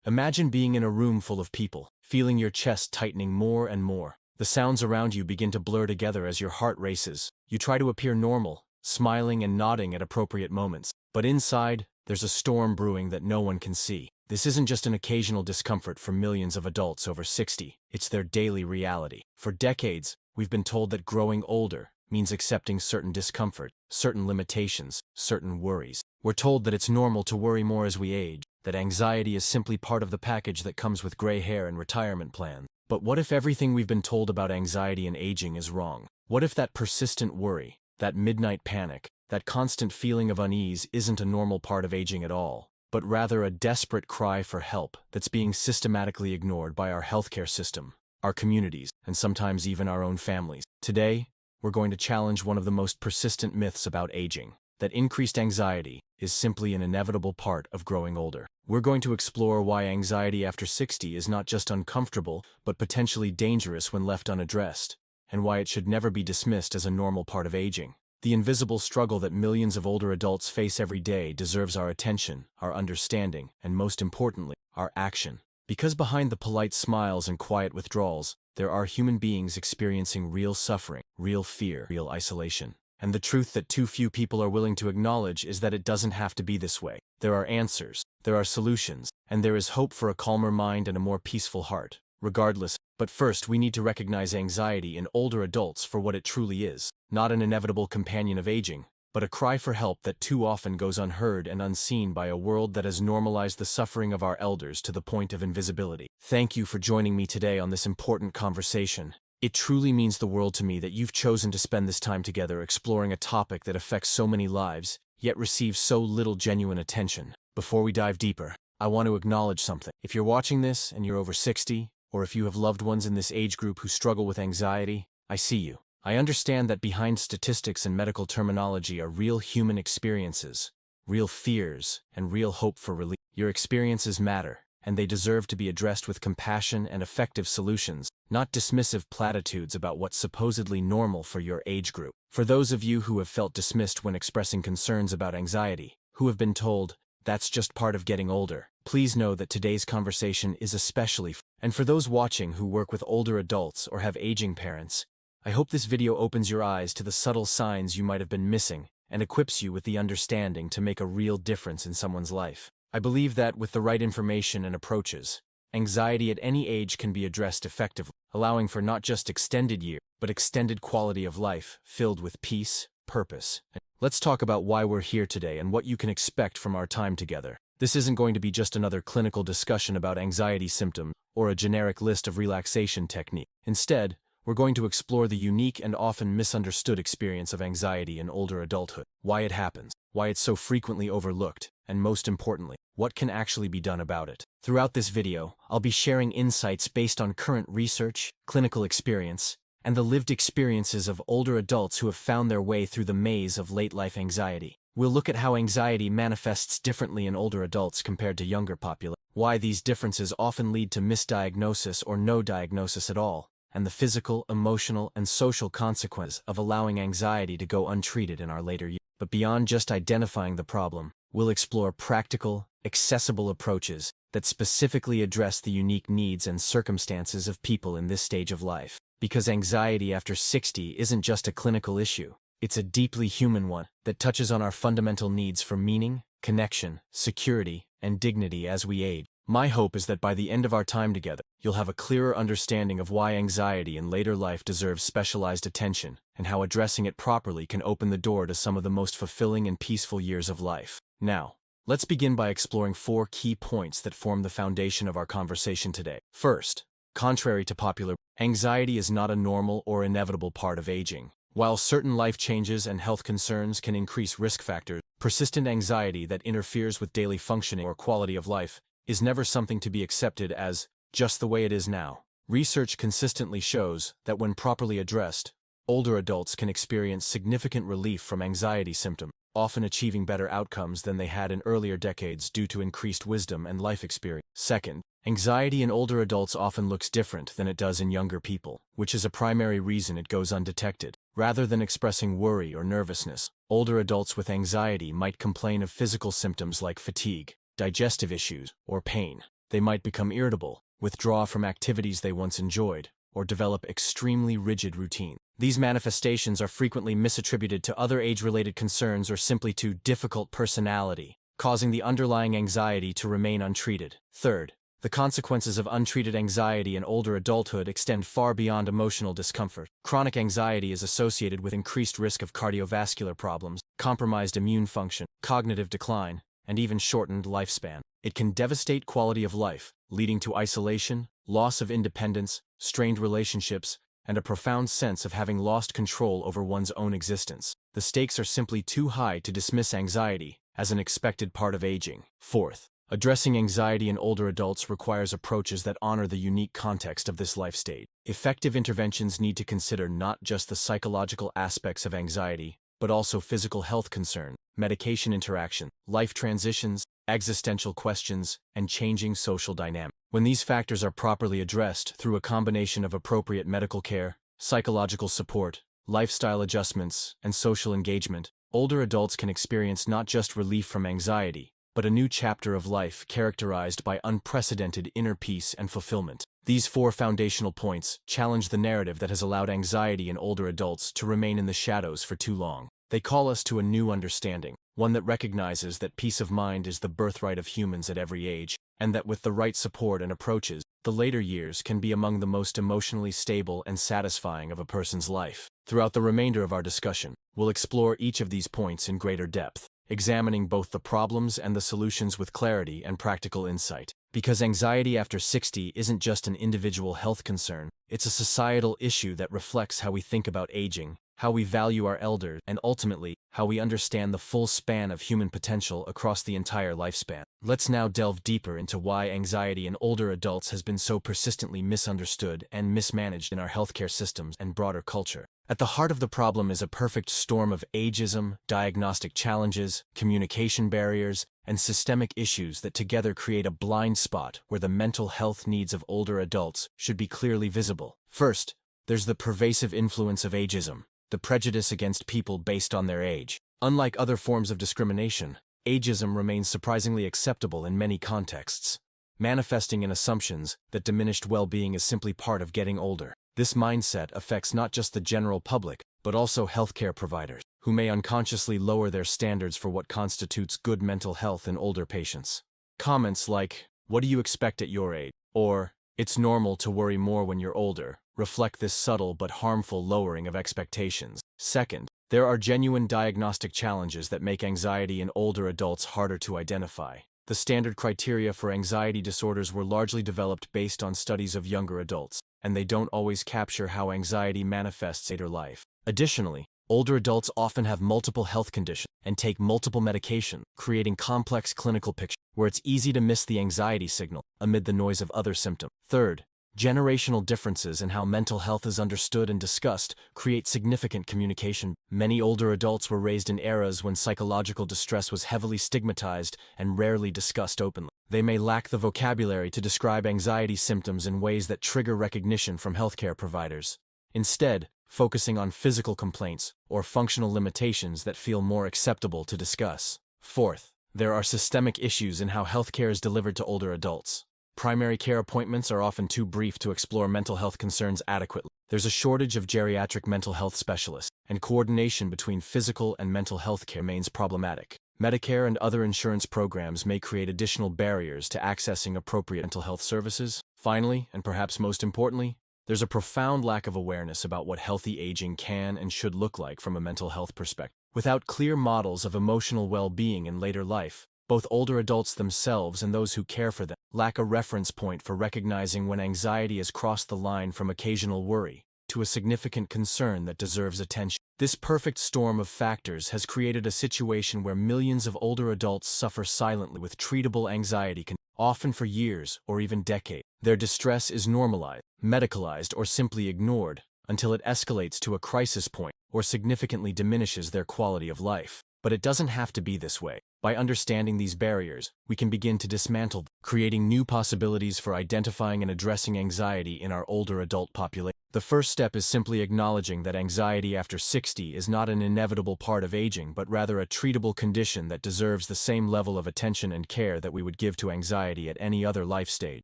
Imagine being in a room full of people, feeling your chest tightening more and more. The sounds around you begin to blur together as your heart races. You try to appear normal, smiling and nodding at appropriate moments. But inside, there's a storm brewing that no one can see. This isn't just an occasional discomfort for millions of adults over 60, it's their daily reality. For decades, we've been told that growing older means accepting certain discomfort, certain limitations, certain worries. We're told that it's normal to worry more as we age, that anxiety is simply part of the package that comes with gray hair and retirement plans. But what if everything we've been told about anxiety and aging is wrong? What if that persistent worry, that midnight panic, that constant feeling of unease isn't a normal part of aging at all, but rather a desperate cry for help that's being systematically ignored by our healthcare system, our communities, and sometimes even our own families? Today, we're going to challenge one of the most persistent myths about aging, that increased anxiety is simply an inevitable part of growing older. We're going to explore why anxiety after 60 is not just uncomfortable, but potentially dangerous when left unaddressed, and why it should never be dismissed as a normal part of aging. The invisible struggle that millions of older adults face every day deserves our attention, our understanding, and most importantly, our action. Because behind the polite smiles and quiet withdrawals, there are human beings experiencing real suffering, real fear, real isolation. And the truth that too few people are willing to acknowledge is that it doesn't have to be this way. There are answers, there are solutions, and there is hope for a calmer mind and a more peaceful heart. Regardless, but first we need to recognize anxiety in older adults for what it truly is. Not an inevitable companion of aging, but a cry for help that too often goes unheard and unseen by a world that has normalized the suffering of our elders to the point of invisibility. Thank you for joining me today on this important conversation. It truly means the world to me that you've chosen to spend this time together exploring a topic that affects so many lives, yet receives so little genuine attention. Before we dive deeper, I want to acknowledge something. If you're watching this and you're over 60, or if you have loved ones in this age group who struggle with anxiety, I see you. I understand that behind statistics and medical terminology are real human experiences, real fears, and real hope for relief. Your experiences matter, and they deserve to be addressed with compassion and effective solutions, not dismissive platitudes about what's supposedly normal for your age group. For those of you who have felt dismissed when expressing concerns about anxiety, who have been told, that's just part of getting older, please know that today's conversation is especially and for those watching who work with older adults or have aging parents, I hope this video opens your eyes to the subtle signs you might have been missing and equips you with the understanding to make a real difference in someone's life. I believe that with the right information and approaches, anxiety at any age can be addressed effectively, allowing for not just extended years, but extended quality of life filled with peace, purpose. Let's talk about why we're here today and what you can expect from our time together. This isn't going to be just another clinical discussion about anxiety symptoms or a generic list of relaxation techniques. Instead, we're going to explore the unique and often misunderstood experience of anxiety in older adulthood, why it happens, why it's so frequently overlooked, and most importantly, what can actually be done about it. Throughout this video, I'll be sharing insights based on current research, clinical experience, and the lived experiences of older adults who have found their way through the maze of late-life anxiety. We'll look at how anxiety manifests differently in older adults compared to younger populations, why these differences often lead to misdiagnosis or no diagnosis at all, and the physical, emotional, and social consequences of allowing anxiety to go untreated in our later years. But beyond just identifying the problem, we'll explore practical, accessible approaches that specifically address the unique needs and circumstances of people in this stage of life. Because anxiety after 60 isn't just a clinical issue. It's a deeply human one that touches on our fundamental needs for meaning, connection, security, and dignity as we age. My hope is that by the end of our time together, you'll have a clearer understanding of why anxiety in later life deserves specialized attention, and how addressing it properly can open the door to some of the most fulfilling and peaceful years of life. Now, let's begin by exploring 4 key points that form the foundation of our conversation today. First, contrary to popular, anxiety is not a normal or inevitable part of aging. While certain life changes and health concerns can increase risk factors, persistent anxiety that interferes with daily functioning or quality of life is never something to be accepted as just the way it is now. Research consistently shows that when properly addressed, older adults can experience significant relief from anxiety symptoms, often achieving better outcomes than they had in earlier decades due to increased wisdom and life experience. Second, anxiety in older adults often looks different than it does in younger people, which is a primary reason it goes undetected. Rather than expressing worry or nervousness, older adults with anxiety might complain of physical symptoms like fatigue, digestive issues, or pain. They might become irritable, withdraw from activities they once enjoyed, or develop extremely rigid routine. These manifestations are frequently misattributed to other age-related concerns or simply to difficult personality, causing the underlying anxiety to remain untreated. Third, the consequences of untreated anxiety in older adulthood extend far beyond emotional discomfort. Chronic anxiety is associated with increased risk of cardiovascular problems, compromised immune function, cognitive decline, and even shortened lifespan. It can devastate quality of life, leading to isolation, loss of independence, strained relationships, and a profound sense of having lost control over one's own existence. The stakes are simply too high to dismiss anxiety as an expected part of aging. Fourth, addressing anxiety in older adults requires approaches that honor the unique context of this life stage. Effective interventions need to consider not just the psychological aspects of anxiety, but also physical health concerns, medication interaction, life transitions, existential questions, and changing social dynamics. When these factors are properly addressed through a combination of appropriate medical care, psychological support, lifestyle adjustments, and social engagement, older adults can experience not just relief from anxiety, but a new chapter of life characterized by unprecedented inner peace and fulfillment. These four foundational points challenge the narrative that has allowed anxiety in older adults to remain in the shadows for too long. They call us to a new understanding, one that recognizes that peace of mind is the birthright of humans at every age, and that with the right support and approaches, the later years can be among the most emotionally stable and satisfying of a person's life. Throughout the remainder of our discussion, we'll explore each of these points in greater depth, examining both the problems and the solutions with clarity and practical insight. Because anxiety after 60 isn't just an individual health concern, it's a societal issue that reflects how we think about aging, how we value our elders, and ultimately, how we understand the full span of human potential across the entire lifespan. Let's now delve deeper into why anxiety in older adults has been so persistently misunderstood and mismanaged in our healthcare systems and broader culture. At the heart of the problem is a perfect storm of ageism, diagnostic challenges, communication barriers, and systemic issues that together create a blind spot where the mental health needs of older adults should be clearly visible. First, there's the pervasive influence of ageism, the prejudice against people based on their age. Unlike other forms of discrimination, ageism remains surprisingly acceptable in many contexts, manifesting in assumptions that diminished well-being is simply part of getting older. This mindset affects not just the general public, but also healthcare providers, who may unconsciously lower their standards for what constitutes good mental health in older patients. Comments like, "What do you expect at your age?" or "It's normal to worry more when you're older," reflect this subtle but harmful lowering of expectations. Second, there are genuine diagnostic challenges that make anxiety in older adults harder to identify. The standard criteria for anxiety disorders were largely developed based on studies of younger adults, and they don't always capture how anxiety manifests later life. Additionally, older adults often have multiple health conditions and take multiple medications, creating complex clinical pictures where it's easy to miss the anxiety signal amid the noise of other symptoms. Third, generational differences in how mental health is understood and discussed create significant communication. Many older adults were raised in eras when psychological distress was heavily stigmatized and rarely discussed openly. They may lack the vocabulary to describe anxiety symptoms in ways that trigger recognition from healthcare providers, instead focusing on physical complaints or functional limitations that feel more acceptable to discuss. Fourth, there are systemic issues in how healthcare is delivered to older adults. Primary care appointments are often too brief to explore mental health concerns adequately. There's a shortage of geriatric mental health specialists, and coordination between physical and mental health care remains problematic. Medicare and other insurance programs may create additional barriers to accessing appropriate mental health services. Finally, and perhaps most importantly, there's a profound lack of awareness about what healthy aging can and should look like from a mental health perspective. Without clear models of emotional well-being in later life, both older adults themselves and those who care for them lack a reference point for recognizing when anxiety has crossed the line from occasional worry to a significant concern that deserves attention. This perfect storm of factors has created a situation where millions of older adults suffer silently with treatable anxiety, often for years or even decades. Their distress is normalized, medicalized, or simply ignored until it escalates to a crisis point or significantly diminishes their quality of life. But it doesn't have to be this way. By understanding these barriers, we can begin to dismantle them, creating new possibilities for identifying and addressing anxiety in our older adult population. The first step is simply acknowledging that anxiety after 60 is not an inevitable part of aging, but rather a treatable condition that deserves the same level of attention and care that we would give to anxiety at any other life stage.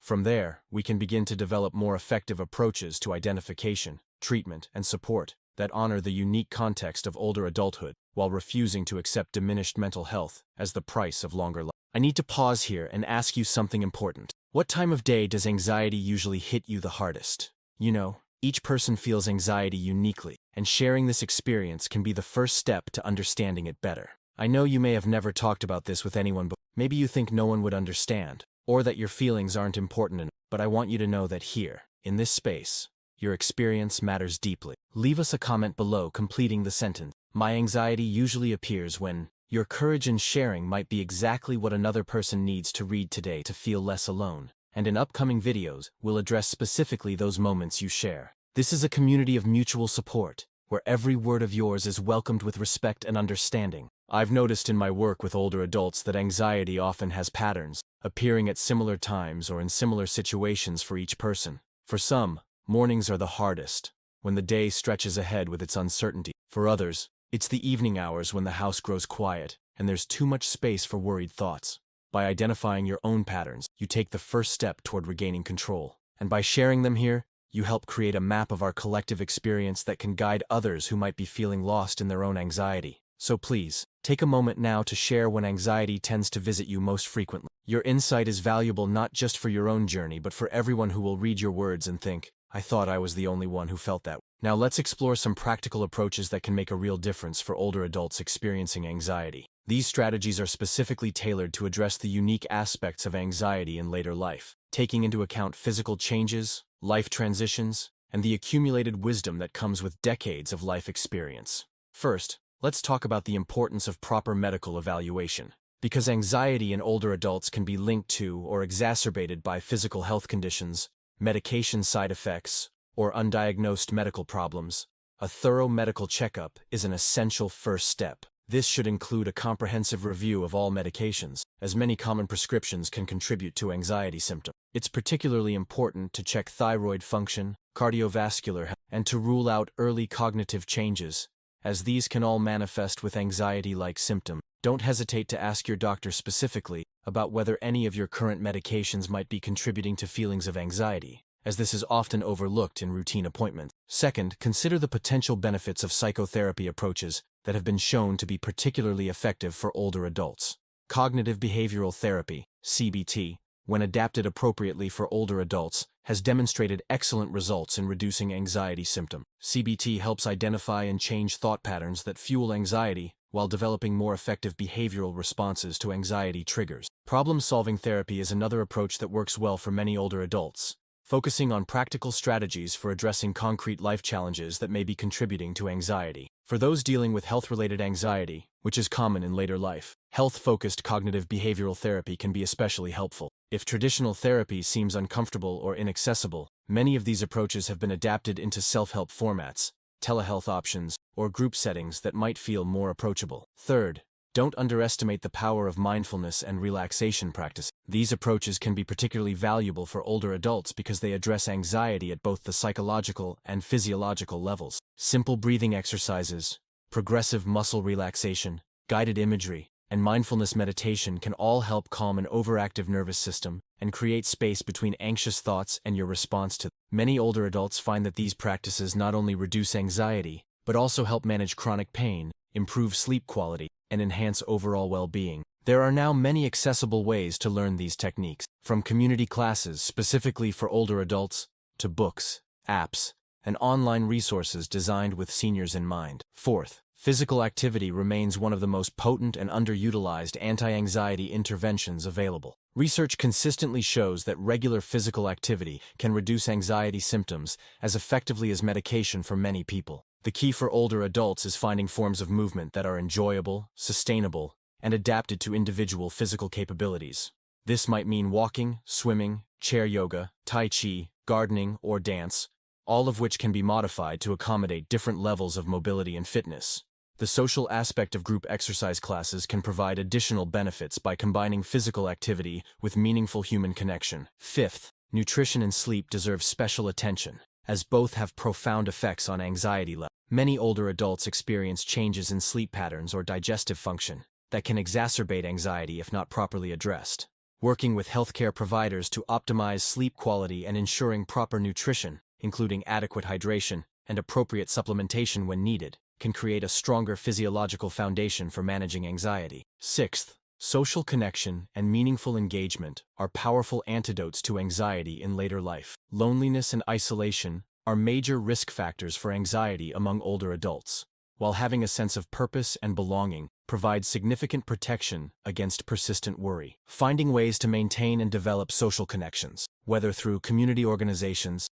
From there, we can begin to develop more effective approaches to identification, treatment, and support that honor the unique context of older adulthood, while refusing to accept diminished mental health as the price of longer life. I need to pause here and ask you something important. What time of day does anxiety usually hit you the hardest? You know, each person feels anxiety uniquely, and sharing this experience can be the first step to understanding it better. I know you may have never talked about this with anyone, but maybe you think no one would understand, or that your feelings aren't important enough, but I want you to know that here, in this space, your experience matters deeply. Leave us a comment below completing the sentence. My anxiety usually appears when your courage in sharing might be exactly what another person needs to read today to feel less alone. And in upcoming videos, we'll address specifically those moments you share. This is a community of mutual support, where every word of yours is welcomed with respect and understanding. I've noticed in my work with older adults that anxiety often has patterns, appearing at similar times or in similar situations for each person. For some, mornings are the hardest, when the day stretches ahead with its uncertainty. For others, it's the evening hours when the house grows quiet, and there's too much space for worried thoughts. By identifying your own patterns, you take the first step toward regaining control. And by sharing them here, you help create a map of our collective experience that can guide others who might be feeling lost in their own anxiety. So please, take a moment now to share when anxiety tends to visit you most frequently. Your insight is valuable not just for your own journey, but for everyone who will read your words and think, I thought I was the only one who felt that. Now let's explore some practical approaches that can make a real difference for older adults experiencing anxiety. These strategies are specifically tailored to address the unique aspects of anxiety in later life, taking into account physical changes, life transitions, and the accumulated wisdom that comes with decades of life experience. First, let's talk about the importance of proper medical evaluation. Because anxiety in older adults can be linked to or exacerbated by physical health conditions, medication side effects, or undiagnosed medical problems, a thorough medical checkup is an essential first step. This should include a comprehensive review of all medications, as many common prescriptions can contribute to anxiety symptoms. It's particularly important to check thyroid function, cardiovascular health, and to rule out early cognitive changes, as these can all manifest with anxiety-like symptoms. Don't hesitate to ask your doctor specifically about whether any of your current medications might be contributing to feelings of anxiety, as this is often overlooked in routine appointments. Second, consider the potential benefits of psychotherapy approaches that have been shown to be particularly effective for older adults. Cognitive behavioral therapy, CBT, when adapted appropriately for older adults, has demonstrated excellent results in reducing anxiety symptoms. CBT helps identify and change thought patterns that fuel anxiety while developing more effective behavioral responses to anxiety triggers. Problem-solving therapy is another approach that works well for many older adults, focusing on practical strategies for addressing concrete life challenges that may be contributing to anxiety. For those dealing with health-related anxiety, which is common in later life, health-focused cognitive behavioral therapy can be especially helpful. If traditional therapy seems uncomfortable or inaccessible, many of these approaches have been adapted into self-help formats, telehealth options, or group settings that might feel more approachable. Third, don't underestimate the power of mindfulness and relaxation practices. These approaches can be particularly valuable for older adults because they address anxiety at both the psychological and physiological levels. Simple breathing exercises, progressive muscle relaxation, guided imagery, and mindfulness meditation can all help calm an overactive nervous system and create space between anxious thoughts and your response to them. Many older adults find that these practices not only reduce anxiety, but also help manage chronic pain, improve sleep quality, and enhance overall well-being. There are now many accessible ways to learn these techniques, from community classes specifically for older adults, to books, apps, and online resources designed with seniors in mind. Fourth, physical activity remains one of the most potent and underutilized anti-anxiety interventions available. Research consistently shows that regular physical activity can reduce anxiety symptoms as effectively as medication for many people. The key for older adults is finding forms of movement that are enjoyable, sustainable, and adapted to individual physical capabilities. This might mean walking, swimming, chair yoga, tai chi, gardening, or dance, all of which can be modified to accommodate different levels of mobility and fitness. The social aspect of group exercise classes can provide additional benefits by combining physical activity with meaningful human connection. Fifth, nutrition and sleep deserve special attention. as both have profound effects on anxiety levels. Many older adults experience changes in sleep patterns or digestive function that can exacerbate anxiety if not properly addressed. Working with healthcare providers to optimize sleep quality and ensuring proper nutrition, including adequate hydration and appropriate supplementation when needed, can create a stronger physiological foundation for managing anxiety. Sixth, social connection and meaningful engagement are powerful antidotes to anxiety in later life. Loneliness and isolation are major risk factors for anxiety among older adults, while having a sense of purpose and belonging provides significant protection against persistent worry. Finding ways to maintain and develop social connections, whether through community organizations,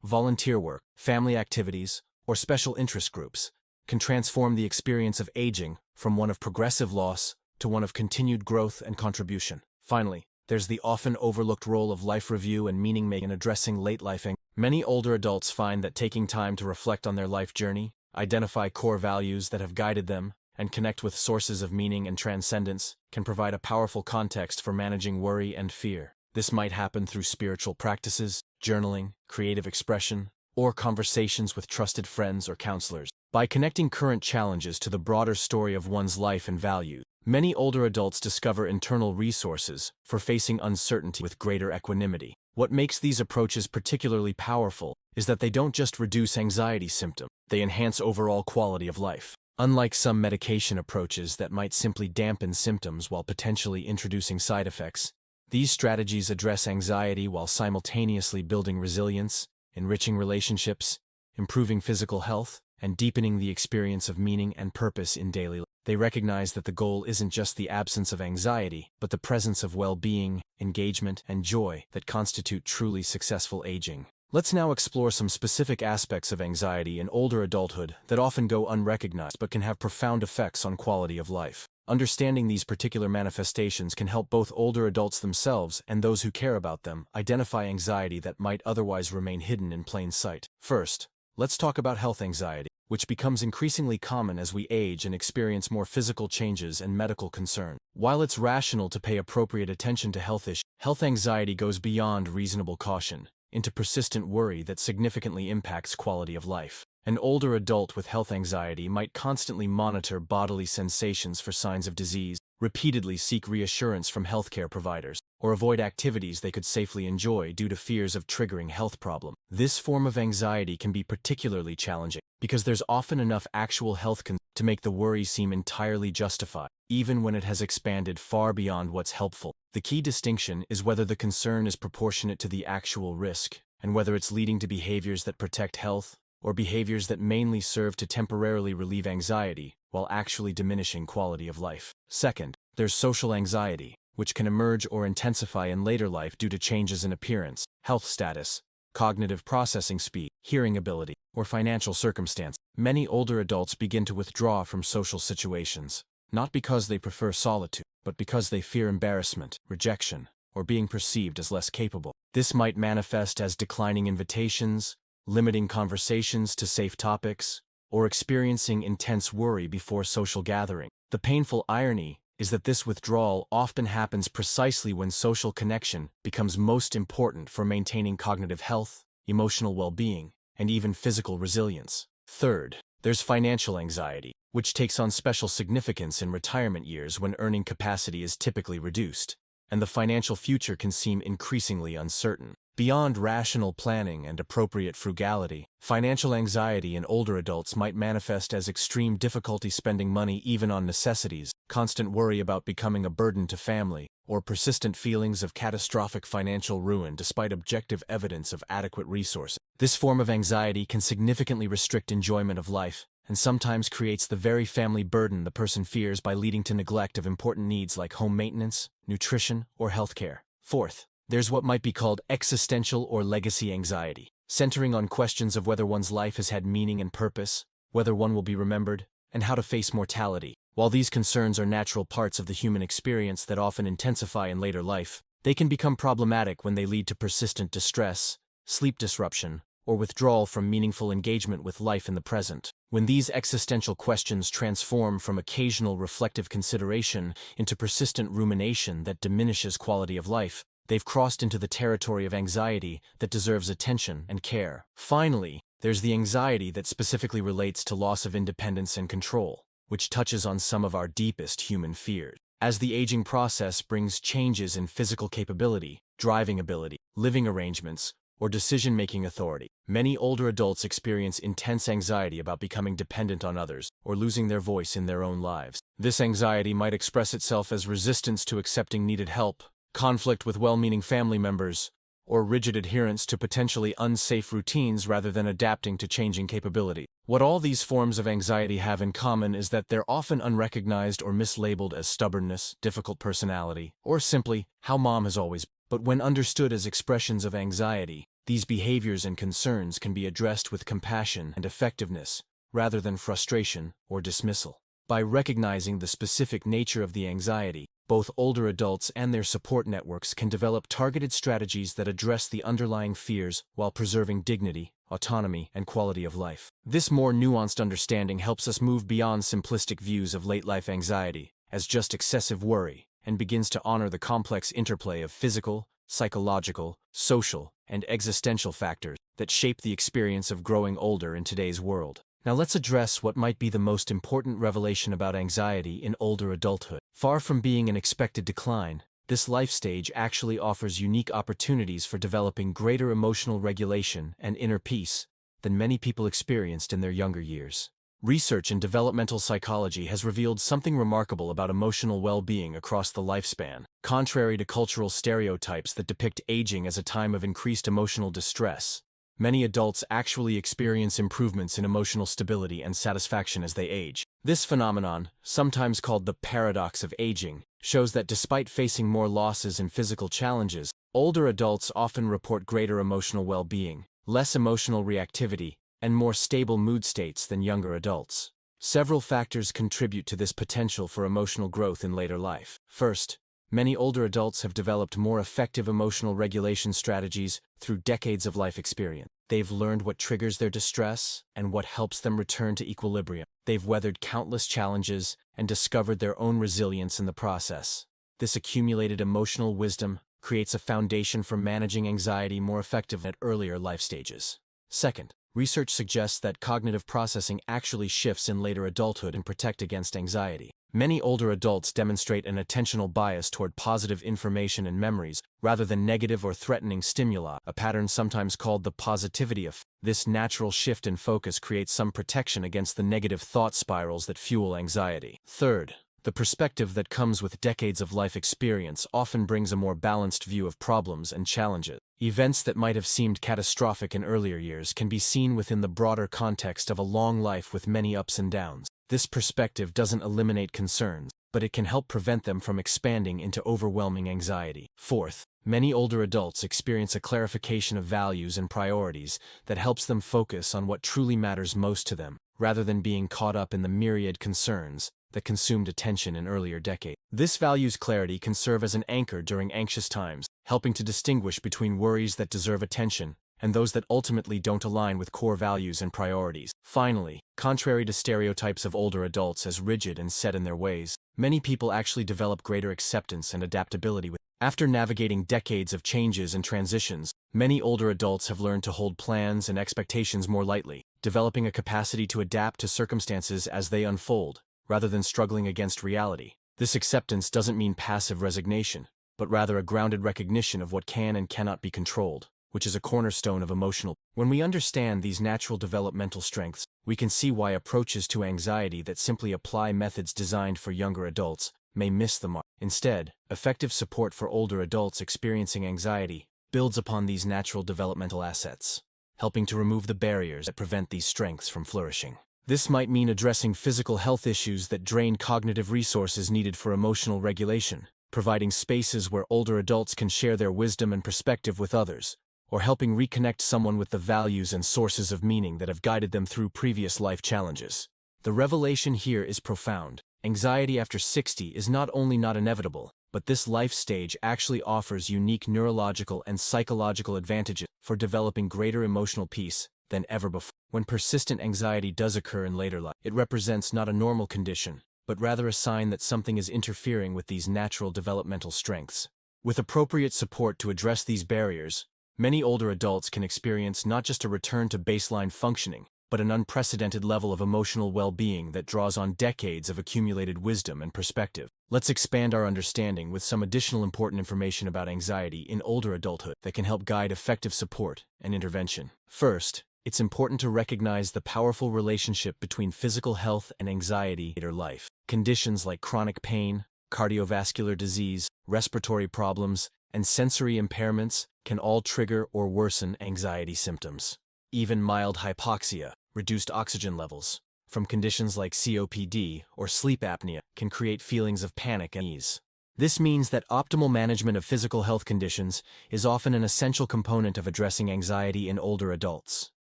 volunteer work, family activities, or special interest groups, can transform the experience of aging from one of progressive loss to one of continued growth and contribution. Finally, there's the often overlooked role of life review and meaning-making in addressing late life anxiety. Many older adults find that taking time to reflect on their life journey, identify core values that have guided them, and connect with sources of meaning and transcendence can provide a powerful context for managing worry and fear. This might happen through spiritual practices, journaling, creative expression, or conversations with trusted friends or counselors. By connecting current challenges to the broader story of one's life and values, many older adults discover internal resources for facing uncertainty with greater equanimity. What makes these approaches particularly powerful is that they don't just reduce anxiety symptoms, they enhance overall quality of life. Unlike some medication approaches that might simply dampen symptoms while potentially introducing side effects, these strategies address anxiety while simultaneously building resilience, enriching relationships, improving physical health, and deepening the experience of meaning and purpose in daily life. They recognize that the goal isn't just the absence of anxiety, but the presence of well-being, engagement, and joy that constitute truly successful aging. Let's now explore some specific aspects of anxiety in older adulthood that often go unrecognized but can have profound effects on quality of life. Understanding these particular manifestations can help both older adults themselves and those who care about them identify anxiety that might otherwise remain hidden in plain sight. First, let's talk about health anxiety, which becomes increasingly common as we age and experience more physical changes and medical concerns. While it's rational to pay appropriate attention to health issues, health anxiety goes beyond reasonable caution into persistent worry that significantly impacts quality of life. An older adult with health anxiety might constantly monitor bodily sensations for signs of disease, repeatedly seek reassurance from healthcare providers, or avoid activities they could safely enjoy due to fears of triggering health problems. This form of anxiety can be particularly challenging because there's often enough actual health concerns to make the worry seem entirely justified, even when it has expanded far beyond what's helpful. The key distinction is whether the concern is proportionate to the actual risk, and whether it's leading to behaviors that protect health, or behaviors that mainly serve to temporarily relieve anxiety while actually diminishing quality of life. Second, there's social anxiety, which can emerge or intensify in later life due to changes in appearance, health status, cognitive processing speed, hearing ability, or financial circumstance. Many older adults begin to withdraw from social situations, not because they prefer solitude, but because they fear embarrassment, rejection, or being perceived as less capable. This might manifest as declining invitations, limiting conversations to safe topics, or experiencing intense worry before social gathering. The painful irony is that this withdrawal often happens precisely when social connection becomes most important for maintaining cognitive health, emotional well-being, and even physical resilience. Third, there's financial anxiety, which takes on special significance in retirement years when earning capacity is typically reduced, and the financial future can seem increasingly uncertain. Beyond rational planning and appropriate frugality, financial anxiety in older adults might manifest as extreme difficulty spending money even on necessities, constant worry about becoming a burden to family, or persistent feelings of catastrophic financial ruin despite objective evidence of adequate resources. This form of anxiety can significantly restrict enjoyment of life, and sometimes creates the very family burden the person fears by leading to neglect of important needs like home maintenance, nutrition, or healthcare. Fourth, there's what might be called existential or legacy anxiety, centering on questions of whether one's life has had meaning and purpose, whether one will be remembered, and how to face mortality. While these concerns are natural parts of the human experience that often intensify in later life, they can become problematic when they lead to persistent distress, sleep disruption, or withdrawal from meaningful engagement with life in the present. When these existential questions transform from occasional reflective consideration into persistent rumination that diminishes quality of life, They've crossed into the territory of anxiety that deserves attention and care. Finally, there's the anxiety that specifically relates to loss of independence and control, which touches on some of our deepest human fears. As the aging process brings changes in physical capability, driving ability, living arrangements, or decision-making authority, many older adults experience intense anxiety about becoming dependent on others or losing their voice in their own lives. This anxiety might express itself as resistance to accepting needed help, conflict with well-meaning family members, or rigid adherence to potentially unsafe routines rather than adapting to changing capability. What all these forms of anxiety have in common is that they're often unrecognized or mislabeled as stubbornness, difficult personality, or simply how mom has always been. But when understood as expressions of anxiety, these behaviors and concerns can be addressed with compassion and effectiveness, rather than frustration or dismissal. By recognizing the specific nature of the anxiety, both older adults and their support networks can develop targeted strategies that address the underlying fears while preserving dignity, autonomy, and quality of life. This more nuanced understanding helps us move beyond simplistic views of late-life anxiety as just excessive worry, and begins to honor the complex interplay of physical, psychological, social, and existential factors that shape the experience of growing older in today's world. Now let's address what might be the most important revelation about anxiety in older adulthood. Far from being an expected decline, this life stage actually offers unique opportunities for developing greater emotional regulation and inner peace than many people experienced in their younger years. Research in developmental psychology has revealed something remarkable about emotional well-being across the lifespan. Contrary to cultural stereotypes that depict aging as a time of increased emotional distress, many adults actually experience improvements in emotional stability and satisfaction as they age. This phenomenon, sometimes called the paradox of aging, shows that despite facing more losses and physical challenges, older adults often report greater emotional well-being, less emotional reactivity, and more stable mood states than younger adults. Several factors contribute to this potential for emotional growth in later life. First, many older adults have developed more effective emotional regulation strategies through decades of life experience. They've learned what triggers their distress and what helps them return to equilibrium. They've weathered countless challenges and discovered their own resilience in the process. This accumulated emotional wisdom creates a foundation for managing anxiety more effectively at earlier life stages. Second, research suggests that cognitive processing actually shifts in later adulthood and protect against anxiety. Many older adults demonstrate an attentional bias toward positive information and memories, rather than negative or threatening stimuli, a pattern sometimes called the positivity effect. This natural shift in focus creates some protection against the negative thought spirals that fuel anxiety. Third, the perspective that comes with decades of life experience often brings a more balanced view of problems and challenges. Events that might have seemed catastrophic in earlier years can be seen within the broader context of a long life with many ups and downs. This perspective doesn't eliminate concerns, but it can help prevent them from expanding into overwhelming anxiety. Fourth, many older adults experience a clarification of values and priorities that helps them focus on what truly matters most to them, rather than being caught up in the myriad concerns that consumed attention in earlier decades. This values clarity can serve as an anchor during anxious times, helping to distinguish between worries that deserve attention and those that ultimately don't align with core values and priorities. Finally, contrary to stereotypes of older adults as rigid and set in their ways, many people actually develop greater acceptance and adaptability. After navigating decades of changes and transitions, many older adults have learned to hold plans and expectations more lightly, developing a capacity to adapt to circumstances as they unfold, rather than struggling against reality. This acceptance doesn't mean passive resignation, but rather a grounded recognition of what can and cannot be controlled, which is a cornerstone of emotional. When we understand these natural developmental strengths, we can see why approaches to anxiety that simply apply methods designed for younger adults may miss the mark. Instead, effective support for older adults experiencing anxiety builds upon these natural developmental assets, helping to remove the barriers that prevent these strengths from flourishing. This might mean addressing physical health issues that drain cognitive resources needed for emotional regulation, providing spaces where older adults can share their wisdom and perspective with others, or helping reconnect someone with the values and sources of meaning that have guided them through previous life challenges. The revelation here is profound. Anxiety after 60 is not only not inevitable, but this life stage actually offers unique neurological and psychological advantages for developing greater emotional peace than ever before. When persistent anxiety does occur in later life, it represents not a normal condition, but rather a sign that something is interfering with these natural developmental strengths. With appropriate support to address these barriers, many older adults can experience not just a return to baseline functioning, but an unprecedented level of emotional well-being that draws on decades of accumulated wisdom and perspective. Let's expand our understanding with some additional important information about anxiety in older adulthood that can help guide effective support and intervention. First, it's important to recognize the powerful relationship between physical health and anxiety in later life. Conditions like chronic pain, cardiovascular disease, respiratory problems, and sensory impairments can all trigger or worsen anxiety symptoms. Even mild hypoxia, reduced oxygen levels, from conditions like COPD or sleep apnea can create feelings of panic and unease. This means that optimal management of physical health conditions is often an essential component of addressing anxiety in older adults.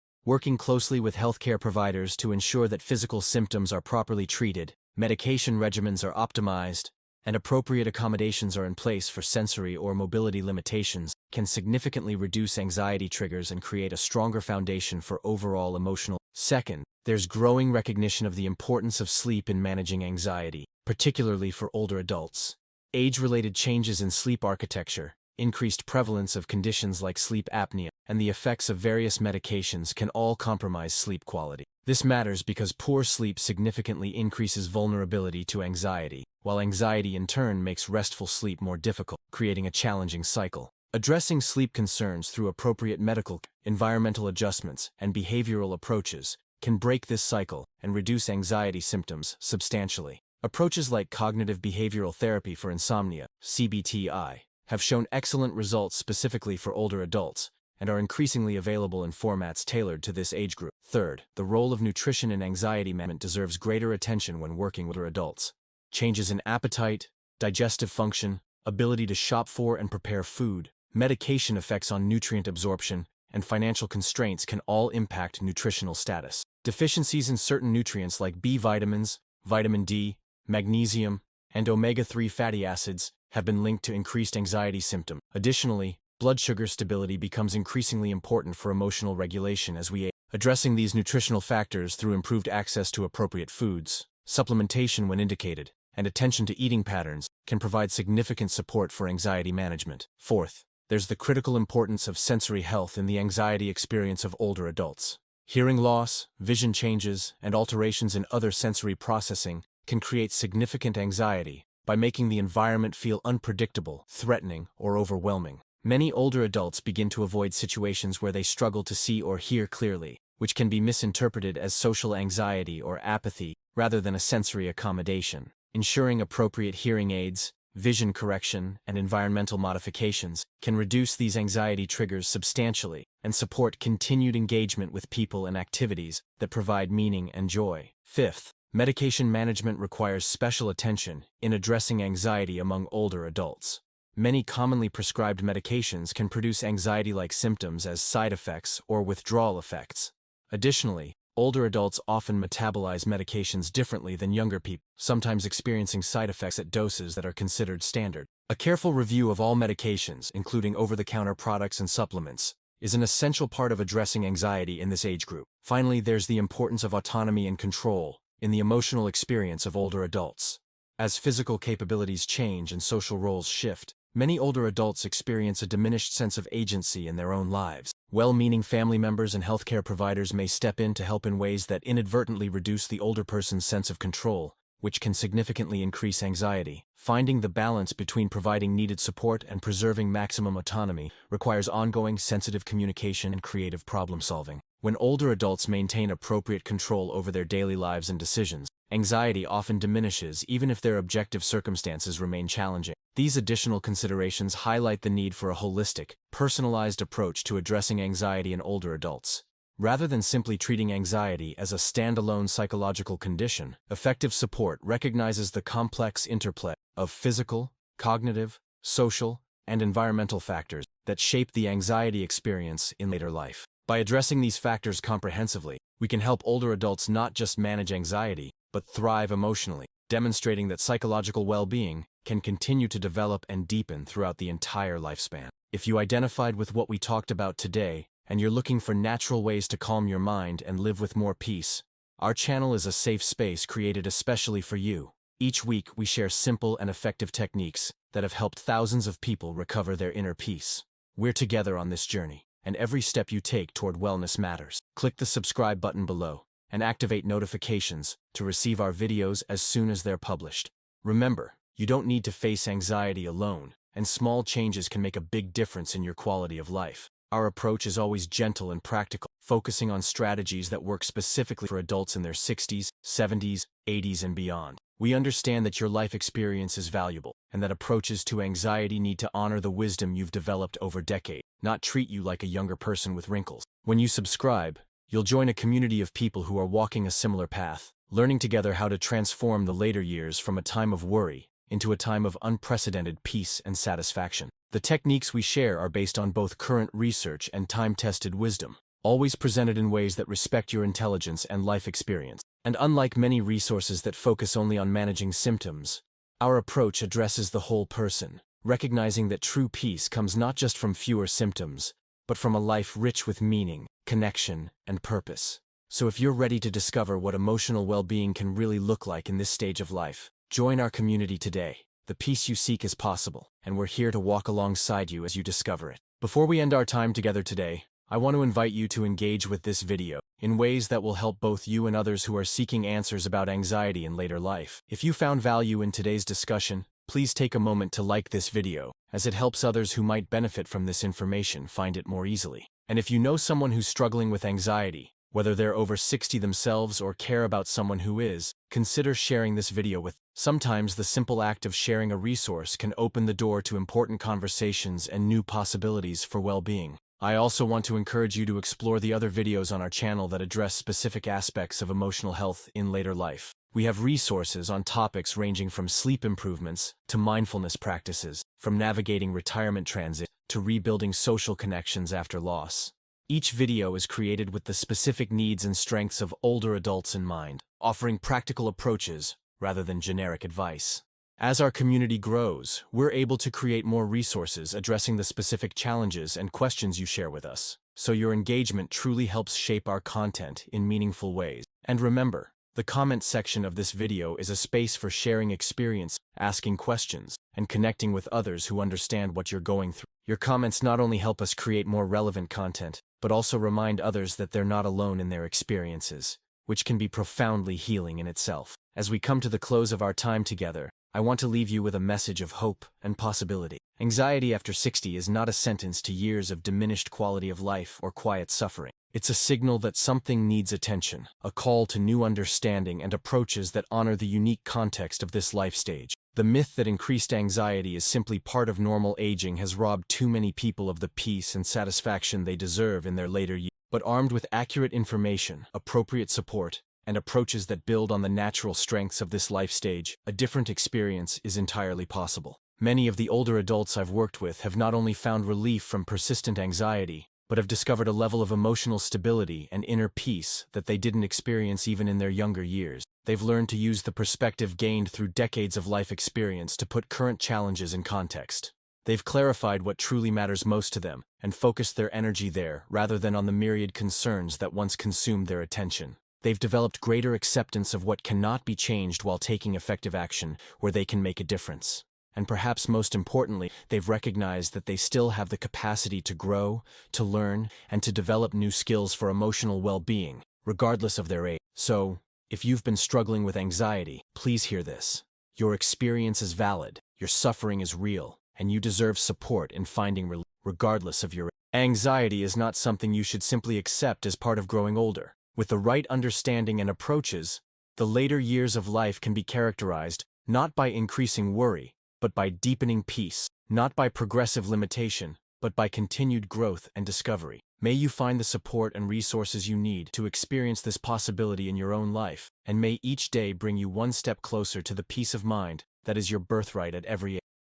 Working closely with healthcare providers to ensure that physical symptoms are properly treated, medication regimens are optimized, and appropriate accommodations are in place for sensory or mobility limitations can significantly reduce anxiety triggers and create a stronger foundation for overall emotional. Second, there's growing recognition of the importance of sleep in managing anxiety, particularly for older adults. Age-related changes in sleep architecture, increased prevalence of conditions like sleep apnea, and the effects of various medications can all compromise sleep quality. This matters because poor sleep significantly increases vulnerability to anxiety, while anxiety in turn makes restful sleep more difficult, creating a challenging cycle. Addressing sleep concerns through appropriate medical, environmental adjustments, and behavioral approaches can break this cycle and reduce anxiety symptoms substantially. Approaches like cognitive behavioral therapy for insomnia, CBTI, have shown excellent results specifically for older adults, and are increasingly available in formats tailored to this age group. Third, the role of nutrition in anxiety management deserves greater attention when working with older adults. Changes in appetite, digestive function, ability to shop for and prepare food, medication effects on nutrient absorption, and financial constraints can all impact nutritional status. Deficiencies in certain nutrients like B vitamins, vitamin D, magnesium, and omega-3 fatty acids have been linked to increased anxiety symptoms. Additionally, blood sugar stability becomes increasingly important for emotional regulation as we age. Addressing these nutritional factors through improved access to appropriate foods, supplementation when indicated, and attention to eating patterns can provide significant support for anxiety management. Fourth, there's the critical importance of sensory health in the anxiety experience of older adults. Hearing loss, vision changes, and alterations in other sensory processing can create significant anxiety by making the environment feel unpredictable, threatening, or overwhelming. Many older adults begin to avoid situations where they struggle to see or hear clearly, which can be misinterpreted as social anxiety or apathy rather than a sensory accommodation. Ensuring appropriate hearing aids, vision correction, and environmental modifications can reduce these anxiety triggers substantially and support continued engagement with people and activities that provide meaning and joy. Fifth, medication management requires special attention in addressing anxiety among older adults. Many commonly prescribed medications can produce anxiety-like symptoms as side effects or withdrawal effects. Additionally, older adults often metabolize medications differently than younger people, sometimes experiencing side effects at doses that are considered standard. A careful review of all medications, including over-the-counter products and supplements, is an essential part of addressing anxiety in this age group. Finally, there's the importance of autonomy and control in the emotional experience of older adults. As physical capabilities change and social roles shift, many older adults experience a diminished sense of agency in their own lives. Well-meaning family members and healthcare providers may step in to help in ways that inadvertently reduce the older person's sense of control, which can significantly increase anxiety. Finding the balance between providing needed support and preserving maximum autonomy requires ongoing sensitive communication and creative problem-solving. When older adults maintain appropriate control over their daily lives and decisions, anxiety often diminishes even if their objective circumstances remain challenging. These additional considerations highlight the need for a holistic, personalized approach to addressing anxiety in older adults. Rather than simply treating anxiety as a standalone psychological condition, effective support recognizes the complex interplay of physical, cognitive, social, and environmental factors that shape the anxiety experience in later life. By addressing these factors comprehensively, we can help older adults not just manage anxiety, but thrive emotionally, demonstrating that psychological well-being can continue to develop and deepen throughout the entire lifespan. If you identified with what we talked about today, and you're looking for natural ways to calm your mind and live with more peace, our channel is a safe space created especially for you. Each week, we share simple and effective techniques that have helped thousands of people recover their inner peace. We're together on this journey, and every step you take toward wellness matters. Click the subscribe button below and activate notifications to receive our videos as soon as they're published. Remember, you don't need to face anxiety alone, and small changes can make a big difference in your quality of life. Our approach is always gentle and practical, focusing on strategies that work specifically for adults in their 60s, 70s, 80s, and beyond. We understand that your life experience is valuable, and that approaches to anxiety need to honor the wisdom you've developed over decades, not treat you like a younger person with wrinkles. When you subscribe, you'll join a community of people who are walking a similar path, learning together how to transform the later years from a time of worry into a time of unprecedented peace and satisfaction. The techniques we share are based on both current research and time-tested wisdom, always presented in ways that respect your intelligence and life experience. And unlike many resources that focus only on managing symptoms, our approach addresses the whole person, recognizing that true peace comes not just from fewer symptoms, but from a life rich with meaning, connection, and purpose. So if you're ready to discover what emotional well-being can really look like in this stage of life, join our community today. The peace you seek is possible, and we're here to walk alongside you as you discover it. Before we end our time together today, I want to invite you to engage with this video in ways that will help both you and others who are seeking answers about anxiety in later life. If you found value in today's discussion, please take a moment to like this video, as it helps others who might benefit from this information find it more easily. And if you know someone who's struggling with anxiety, whether they're over 60 themselves or care about someone who is, consider sharing this video with them. Sometimes the simple act of sharing a resource can open the door to important conversations and new possibilities for well-being. I also want to encourage you to explore the other videos on our channel that address specific aspects of emotional health in later life. We have resources on topics ranging from sleep improvements to mindfulness practices, from navigating retirement transit to rebuilding social connections after loss. Each video is created with the specific needs and strengths of older adults in mind, offering practical approaches rather than generic advice. As our community grows, we're able to create more resources addressing the specific challenges and questions you share with us, so your engagement truly helps shape our content in meaningful ways. And remember, the comment section of this video is a space for sharing experience, asking questions, and connecting with others who understand what you're going through. Your comments not only help us create more relevant content, but also remind others that they're not alone in their experiences, which can be profoundly healing in itself. As we come to the close of our time together, I want to leave you with a message of hope and possibility. Anxiety after 60 is not a sentence to years of diminished quality of life or quiet suffering. It's a signal that something needs attention, a call to new understanding and approaches that honor the unique context of this life stage. The myth that increased anxiety is simply part of normal aging has robbed too many people of the peace and satisfaction they deserve in their later years. But armed with accurate information, appropriate support, and approaches that build on the natural strengths of this life stage, a different experience is entirely possible. Many of the older adults I've worked with have not only found relief from persistent anxiety, but have discovered a level of emotional stability and inner peace that they didn't experience even in their younger years. They've learned to use the perspective gained through decades of life experience to put current challenges in context. They've clarified what truly matters most to them and focused their energy there rather than on the myriad concerns that once consumed their attention. They've developed greater acceptance of what cannot be changed while taking effective action where they can make a difference. And perhaps most importantly, they've recognized that they still have the capacity to grow, to learn, and to develop new skills for emotional well-being, regardless of their age. So, if you've been struggling with anxiety, please hear this. Your experience is valid, your suffering is real, and you deserve support in finding relief, regardless of your age. Anxiety is not something you should simply accept as part of growing older. With the right understanding and approaches, the later years of life can be characterized not by increasing worry, but by deepening peace, not by progressive limitation, but by continued growth and discovery. May you find the support and resources you need to experience this possibility in your own life, and may each day bring you one step closer to the peace of mind that is your birthright at every age.